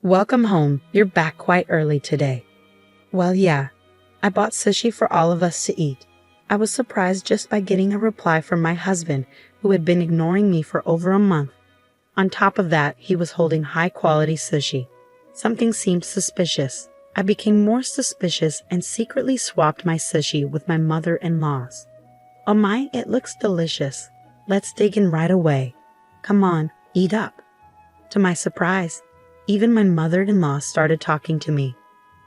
Welcome home. You're back quite early today. Well, yeah, I bought sushi for all of us to eat. I was surprised just by getting a reply from my husband, who had been ignoring me for over a month. On top of that, he was holding high-quality sushi. Something seemed suspicious. I became more suspicious and secretly swapped my sushi with my mother-in-law's. Oh my, it looks delicious. Let's dig in right away. Come on, eat up. To my surprise, even my mother-in-law started talking to me.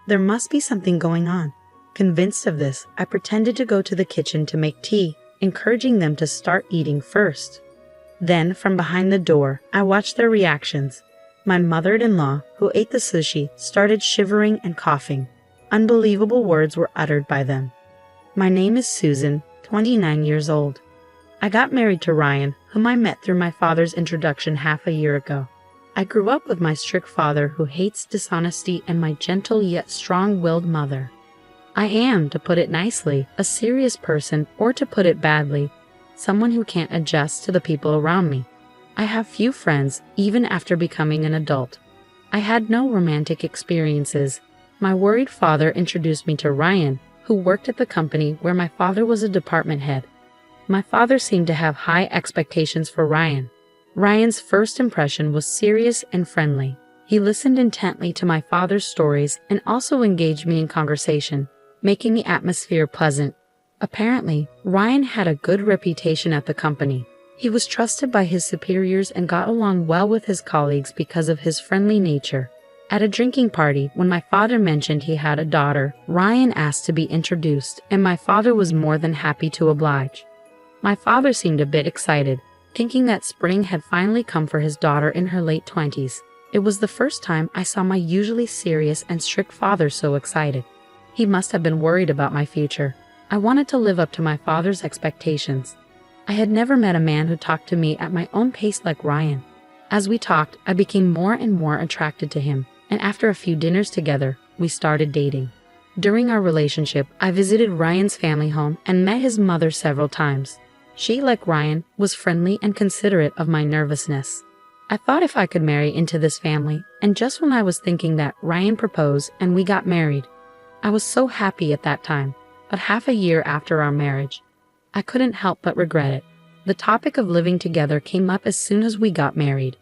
There must be something going on. Convinced of this, I pretended to go to the kitchen to make tea, encouraging them to start eating first. Then, from behind the door, I watched their reactions. My mother-in-law, who ate the sushi, started shivering and coughing. Unbelievable words were uttered by them. My name is Susan, 29 years old. I got married to Ryan, whom I met through my father's introduction half a year ago. I grew up with my strict father who hates dishonesty and my gentle yet strong-willed mother. I am, to put it nicely, a serious person, or to put it badly, someone who can't adjust to the people around me. I have few friends, even after becoming an adult. I had no romantic experiences. My worried father introduced me to Ryan, who worked at the company where my father was a department head. My father seemed to have high expectations for Ryan. Ryan's first impression was serious and friendly. He listened intently to my father's stories and also engaged me in conversation, making the atmosphere pleasant. Apparently, Ryan had a good reputation at the company. He was trusted by his superiors and got along well with his colleagues because of his friendly nature. At a drinking party, when my father mentioned he had a daughter, Ryan asked to be introduced, and my father was more than happy to oblige. My father seemed a bit excited, thinking that spring had finally come for his daughter in her late 20s. It was the first time I saw my usually serious and strict father so excited. He must have been worried about my future. I wanted to live up to my father's expectations. I had never met a man who talked to me at my own pace like Ryan. As we talked, I became more and more attracted to him, and after a few dinners together, we started dating. During our relationship, I visited Ryan's family home and met his mother several times. She, like Ryan, was friendly and considerate of my nervousness. I thought if I could marry into this family, and just when I was thinking that, Ryan proposed and we got married. I was so happy at that time, but half a year after our marriage, I couldn't help but regret it. The topic of living together came up as soon as we got married.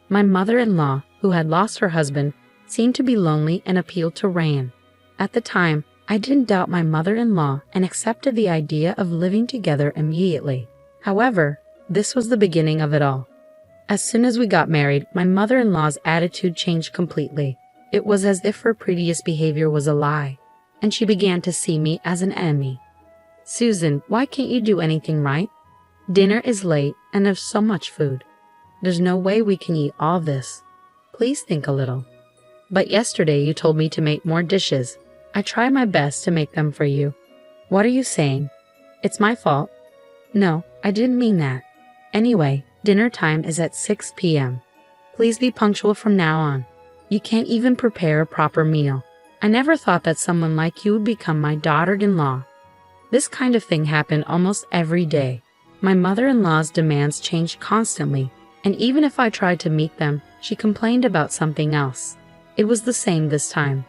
My mother-in-law, who had lost her husband, seemed to be lonely and appealed to Ryan. At the time, I didn't doubt my mother-in-law and accepted the idea of living together immediately. However, this was the beginning of it all. As soon as we got married, my mother-in-law's attitude changed completely. It was as if her previous behavior was a lie, and she began to see me as an enemy. "Susan, why can't you do anything right? Dinner is late and there's so much food. There's no way we can eat all this. Please think a little. But yesterday you told me to make more dishes. I try my best to make them for you. What are you saying? It's my fault?" "No, I didn't mean that. Anyway, dinner time is at 6 p.m. Please be punctual from now on. You can't even prepare a proper meal. I never thought that someone like you would become my daughter-in-law." This kind of thing happened almost every day. My mother-in-law's demands changed constantly, and even if I tried to meet them, she complained about something else. It was the same this time.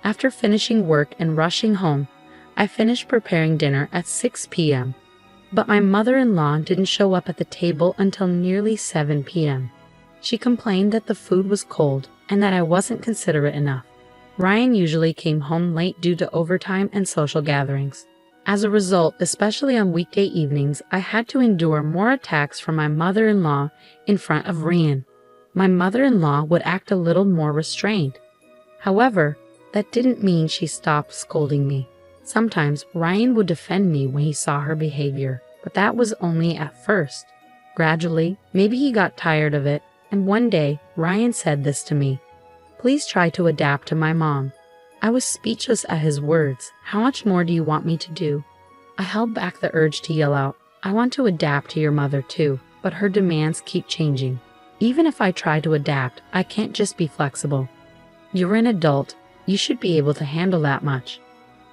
After finishing work and rushing home, I finished preparing dinner at 6 p.m. But my mother-in-law didn't show up at the table until nearly 7 p.m. She complained that the food was cold and that I wasn't considerate enough. Ryan usually came home late due to overtime and social gatherings. As a result, especially on weekday evenings, I had to endure more attacks from my mother-in-law in front of Ryan. My mother-in-law would act a little more restrained. However, that didn't mean she stopped scolding me. Sometimes Ryan would defend me when he saw her behavior, but that was only at first. Gradually, maybe he got tired of it, and one day, Ryan said this to me: "Please try to adapt to my mom." I was speechless at his words. How much more do you want me to do? I held back the urge to yell out, "I want to adapt to your mother too, but her demands keep changing. Even if I try to adapt, I can't just be flexible. You're an adult. You should be able to handle that much."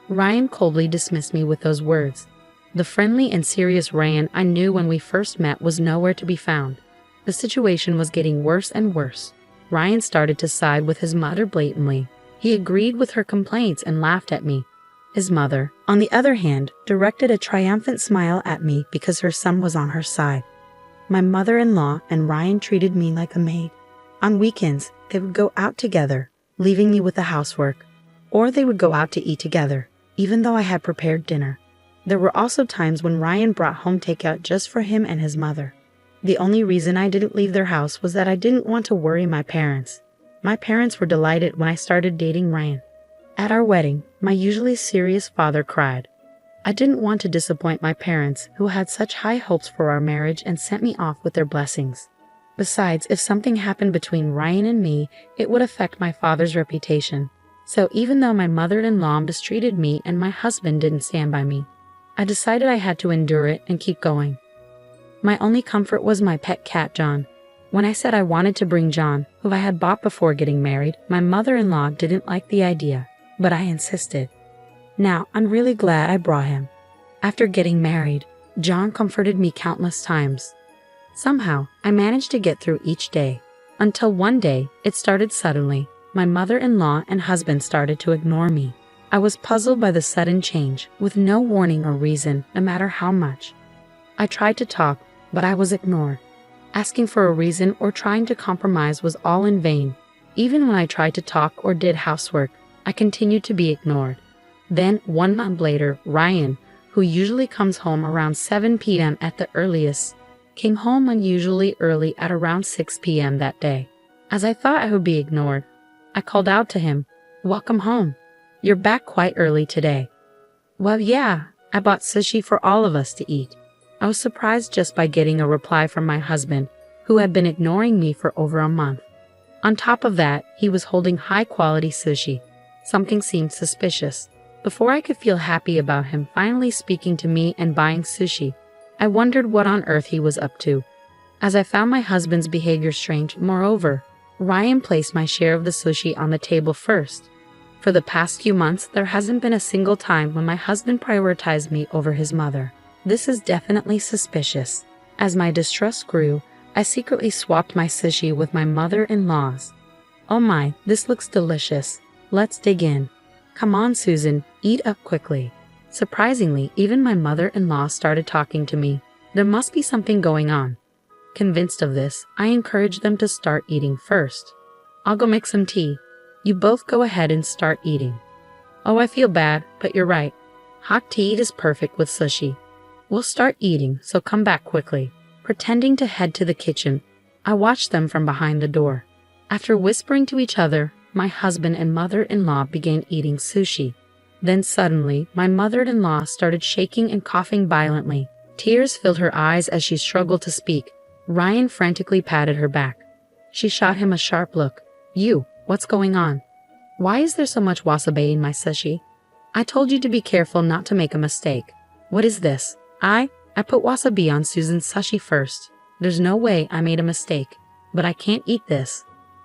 Ryan coldly dismissed me with those words. The friendly and serious Ryan I knew when we first met was nowhere to be found. The situation was getting worse and worse. Ryan started to side with his mother blatantly. He agreed with her complaints and laughed at me. His mother, on the other hand, directed a triumphant smile at me because her son was on her side. My mother-in-law and Ryan treated me like a maid. On weekends, they would go out together, leaving me with the housework. Or they would go out to eat together, even though I had prepared dinner. There were also times when Ryan brought home takeout just for him and his mother. The only reason I didn't leave their house was that I didn't want to worry my parents. My parents were delighted when I started dating Ryan. At our wedding, my usually serious father cried. I didn't want to disappoint my parents, who had such high hopes for our marriage and sent me off with their blessings. Besides, if something happened between Ryan and me, it would affect my father's reputation. So even though my mother-in-law mistreated me and my husband didn't stand by me, I decided I had to endure it and keep going. My only comfort was my pet cat, John. When I said I wanted to bring John, who I had bought before getting married, my mother-in-law didn't like the idea, but I insisted. Now, I'm really glad I brought him. After getting married, John comforted me countless times. Somehow, I managed to get through each day, until one day, it started suddenly. My mother-in-law and husband started to ignore me. I was puzzled by the sudden change, with no warning or reason, no matter how much. I tried to talk, but I was ignored. Asking for a reason or trying to compromise was all in vain. Even when I tried to talk or did housework, I continued to be ignored. Then, 1 month later, Ryan, who usually comes home around 7 p.m. at the earliest, came home unusually early at around 6 p.m. that day. As I thought I would be ignored, I called out to him, "Welcome home. You're back quite early today." "Well, yeah, I bought sushi for all of us to eat." I was surprised just by getting a reply from my husband, who had been ignoring me for over a month. On top of that, he was holding high-quality sushi. Something seemed suspicious. Before I could feel happy about him finally speaking to me and buying sushi, I wondered what on earth he was up to. As I found my husband's behavior strange, moreover, Ryan placed my share of the sushi on the table first. For the past few months, there hasn't been a single time when my husband prioritized me over his mother. This is definitely suspicious. As my distrust grew, I secretly swapped my sushi with my mother-in-law's. "Oh my, this looks delicious. Let's dig in. Come on, Susan, eat up quickly." Surprisingly, even my mother-in-law started talking to me. There must be something going on. Convinced of this, I encouraged them to start eating first. "I'll go make some tea. You both go ahead and start eating." "Oh, I feel bad, but you're right. Hot tea is perfect with sushi. We'll start eating, so come back quickly." Pretending to head to the kitchen, I watched them from behind the door. After whispering to each other, my husband and mother-in-law began eating sushi. Then suddenly, my mother-in-law started shaking and coughing violently. Tears filled her eyes as she struggled to speak. Ryan frantically patted her back. She shot him a sharp look. "You, what's going on? Why is there so much wasabi in my sushi? I told you to be careful not to make a mistake. What is this? I put wasabi on Susan's sushi first. There's no way I made a mistake, but I can't eat this.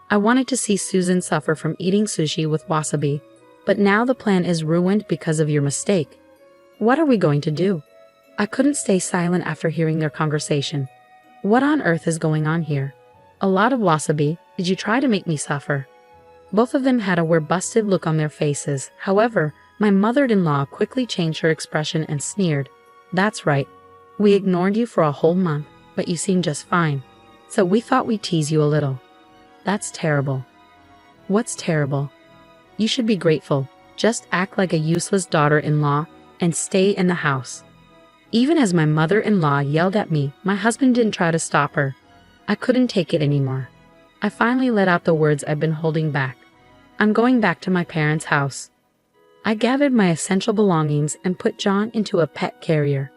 I wanted to see Susan suffer from eating sushi with wasabi, but now the plan is ruined because of your mistake. What are we going to do?" I couldn't stay silent after hearing their conversation. What on earth is going on here? "A lot of wasabi. Did you try to make me suffer?" Both of them had a we're-busted look on their faces. However, my mother-in-law quickly changed her expression and sneered. "That's right. We ignored you for a whole month, but you seemed just fine. So we thought we'd tease you a little." "That's terrible." "What's terrible? You should be grateful. Just act like a useless daughter-in-law and stay in the house." Even as my mother-in-law yelled at me, my husband didn't try to stop her. I couldn't take it anymore. I finally let out the words I'd been holding back. "I'm going back to my parents' house." I gathered my essential belongings and put John into a pet carrier.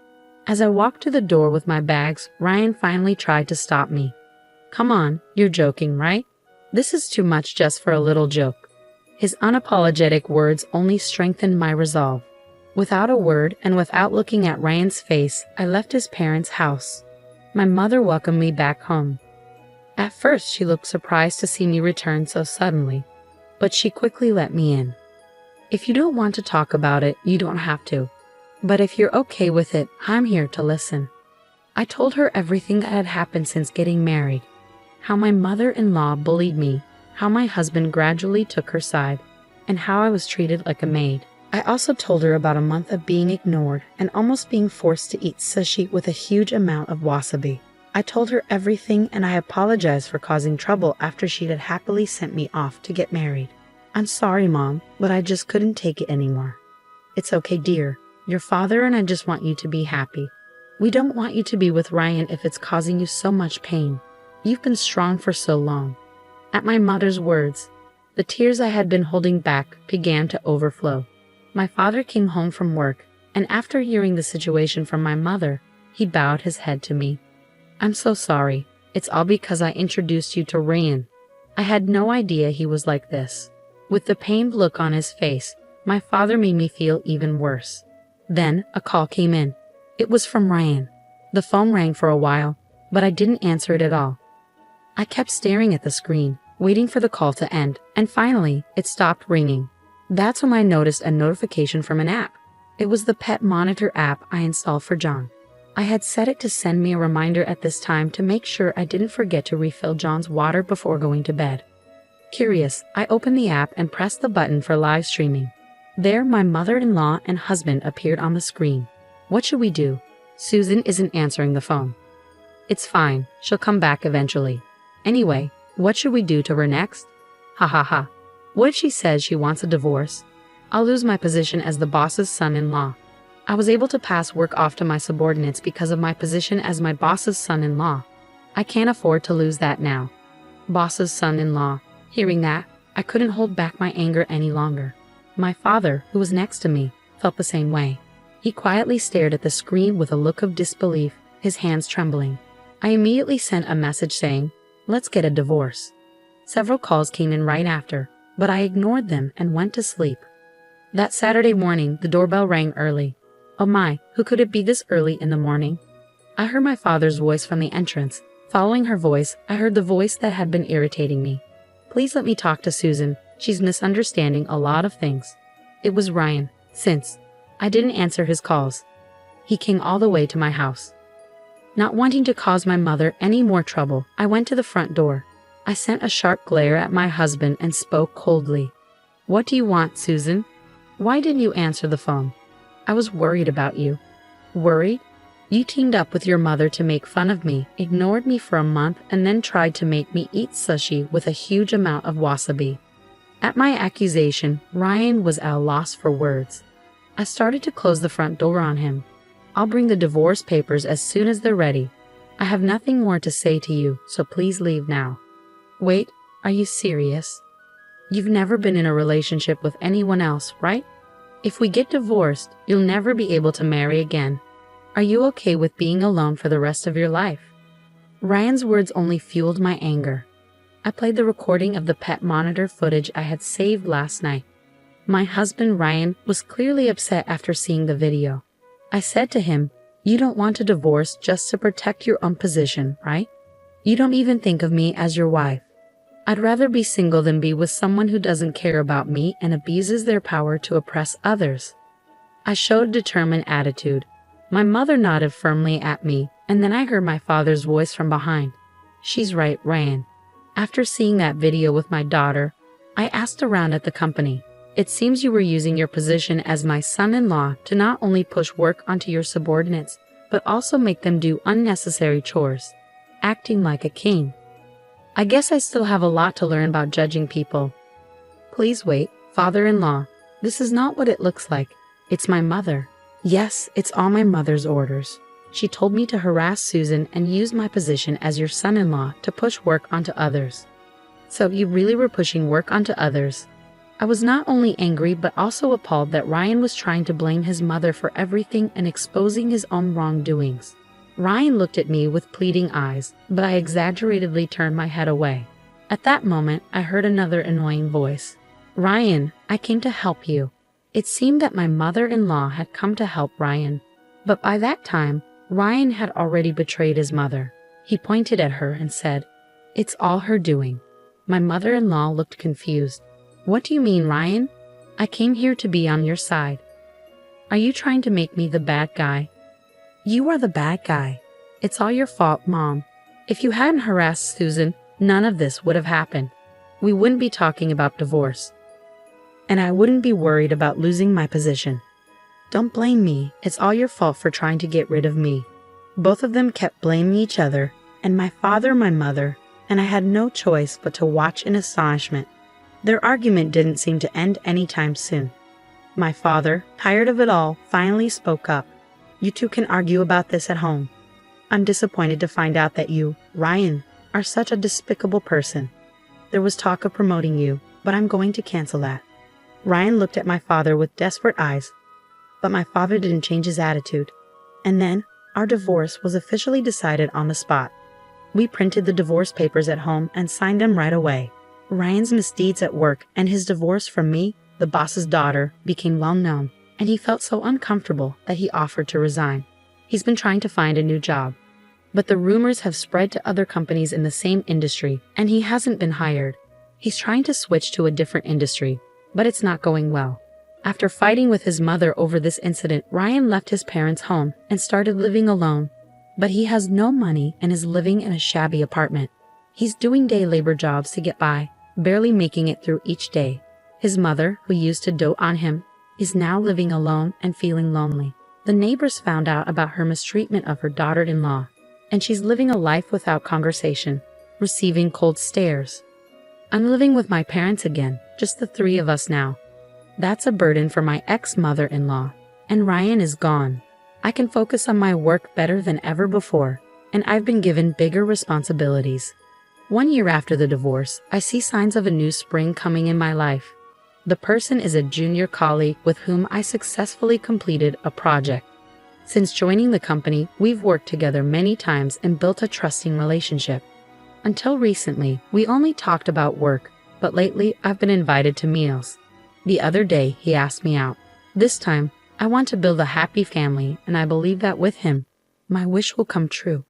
As I walked to the door with my bags, Ryan finally tried to stop me. "Come on, you're joking, right? This is too much just for a little joke." His unapologetic words only strengthened my resolve. Without a word and without looking at Ryan's face, I left his parents' house. My mother welcomed me back home. At first, she looked surprised to see me return so suddenly, but she quickly let me in. "If you don't want to talk about it, you don't have to. But if you're okay with it, I'm here to listen." I told her everything that had happened since getting married. How my mother-in-law bullied me, how my husband gradually took her side, and how I was treated like a maid. I also told her about a month of being ignored and almost being forced to eat sushi with a huge amount of wasabi. I told her everything, and I apologized for causing trouble after she had happily sent me off to get married. I'm sorry, Mom, but I just couldn't take it anymore. It's okay, dear. Your father and I just want you to be happy. We don't want you to be with Ryan if it's causing you so much pain. You've been strong for so long. At my mother's words, the tears I had been holding back began to overflow. My father came home from work, and after hearing the situation from my mother, he bowed his head to me. I'm so sorry. It's all because I introduced you to Ryan. I had no idea he was like this. With the pained look on his face, my father made me feel even worse. Then a call came in. It was from Ryan. The phone rang for a while, but I didn't answer it at all. I kept staring at the screen, waiting for the call to end, and finally, it stopped ringing. That's when I noticed a notification from an app. It was the Pet Monitor app I installed for John. I had set it to send me a reminder at this time to make sure I didn't forget to refill John's water before going to bed. Curious, I opened the app and pressed the button for live streaming. There, my mother-in-law and husband appeared on the screen. What should we do? Susan isn't answering the phone. It's fine, she'll come back eventually. Anyway, what should we do to her next? Ha ha ha. What if she says she wants a divorce? I'll lose my position as the boss's son-in-law. I was able to pass work off to my subordinates because of my position as my boss's son-in-law. I can't afford to lose that now. Boss's son-in-law. Hearing that, I couldn't hold back my anger any longer. My father, who was next to me, felt the same way. He quietly stared at the screen with a look of disbelief, his hands trembling. I immediately sent a message saying, "Let's get a divorce." Several calls came in right after, but I ignored them and went to sleep. That Saturday morning, the doorbell rang early. Oh my, who could it be this early in the morning? I heard my father's voice from the entrance. Following her voice, I heard the voice that had been irritating me. Please let me talk to Susan. She's misunderstanding a lot of things. It was Ryan. Since I didn't answer his calls, he came all the way to my house. Not wanting to cause my mother any more trouble, I went to the front door. I sent a sharp glare at my husband and spoke coldly. What do you want, Susan? Why didn't you answer the phone? I was worried about you. Worried? You teamed up with your mother to make fun of me, ignored me for a month, and then tried to make me eat sushi with a huge amount of wasabi. At my accusation, Ryan was at a loss for words. I started to close the front door on him. I'll bring the divorce papers as soon as they're ready. I have nothing more to say to you, so please leave now. Wait, are you serious? You've never been in a relationship with anyone else, right? If we get divorced, you'll never be able to marry again. Are you okay with being alone for the rest of your life? Ryan's words only fueled my anger. I played the recording of the Pet Monitor footage I had saved last night. My husband Ryan was clearly upset after seeing the video. I said to him, "You don't want a divorce just to protect your own position, right? You don't even think of me as your wife. I'd rather be single than be with someone who doesn't care about me and abuses their power to oppress others." I showed a determined attitude. My mother nodded firmly at me, and then I heard my father's voice from behind. "She's right, Ryan. After seeing that video with my daughter, I asked around at the company. It seems you were using your position as my son-in-law to not only push work onto your subordinates, but also make them do unnecessary chores, acting like a king. I guess I still have a lot to learn about judging people." "Please wait, father-in-law. This is not what it looks like. It's my mother. Yes, it's all my mother's orders. She told me to harass Susan and use my position as your son-in-law to push work onto others." "So you really were pushing work onto others?" I was not only angry but also appalled that Ryan was trying to blame his mother for everything and exposing his own wrongdoings. Ryan looked at me with pleading eyes, but I exaggeratedly turned my head away. At that moment, I heard another annoying voice. "Ryan, I came to help you." It seemed that my mother-in-law had come to help Ryan, but by that time, Ryan had already betrayed his mother. He pointed at her and said, "It's all her doing." My mother-in-law looked confused. "What do you mean, Ryan? I came here to be on your side. Are you trying to make me the bad guy?" "You are the bad guy. It's all your fault, Mom. If you hadn't harassed Susan, none of this would have happened." we wouldn't be talking about divorce. And I wouldn't be worried about losing my position. Don't blame me, it's all your fault for trying to get rid of me. Both of them kept blaming each other, and my father my mother, and I had no choice but to watch in astonishment. Their argument didn't seem to end anytime soon. My father, tired of it all, finally spoke up. You two can argue about this at home. I'm disappointed to find out that you, Ryan, are such a despicable person. There was talk of promoting you, but I'm going to cancel that. Ryan looked at my father with desperate eyes, but my father didn't change his attitude. And then, our divorce was officially decided on the spot. We printed the divorce papers at home and signed them right away. Ryan's misdeeds at work and his divorce from me, the boss's daughter, became well known, and he felt so uncomfortable that he offered to resign. He's been trying to find a new job, but the rumors have spread to other companies in the same industry, and he hasn't been hired. He's trying to switch to a different industry, but it's not going well. After fighting with his mother over this incident, Ryan left his parents' home and started living alone. But he has no money and is living in a shabby apartment. He's doing day labor jobs to get by, barely making it through each day. His mother, who used to dote on him, is now living alone and feeling lonely. The neighbors found out about her mistreatment of her daughter-in-law, and she's living a life without conversation, receiving cold stares. I'm living with my parents again, just the three of us now. That's a burden for my ex-mother-in-law, and Ryan is gone. I can focus on my work better than ever before, and I've been given bigger responsibilities. 1 year after the divorce, I see signs of a new spring coming in my life. The person is a junior colleague with whom I successfully completed a project. Since joining the company, we've worked together many times and built a trusting relationship. Until recently, we only talked about work, but lately I've been invited to meals. The other day, he asked me out. This time, I want to build a happy family, and I believe that with him, my wish will come true.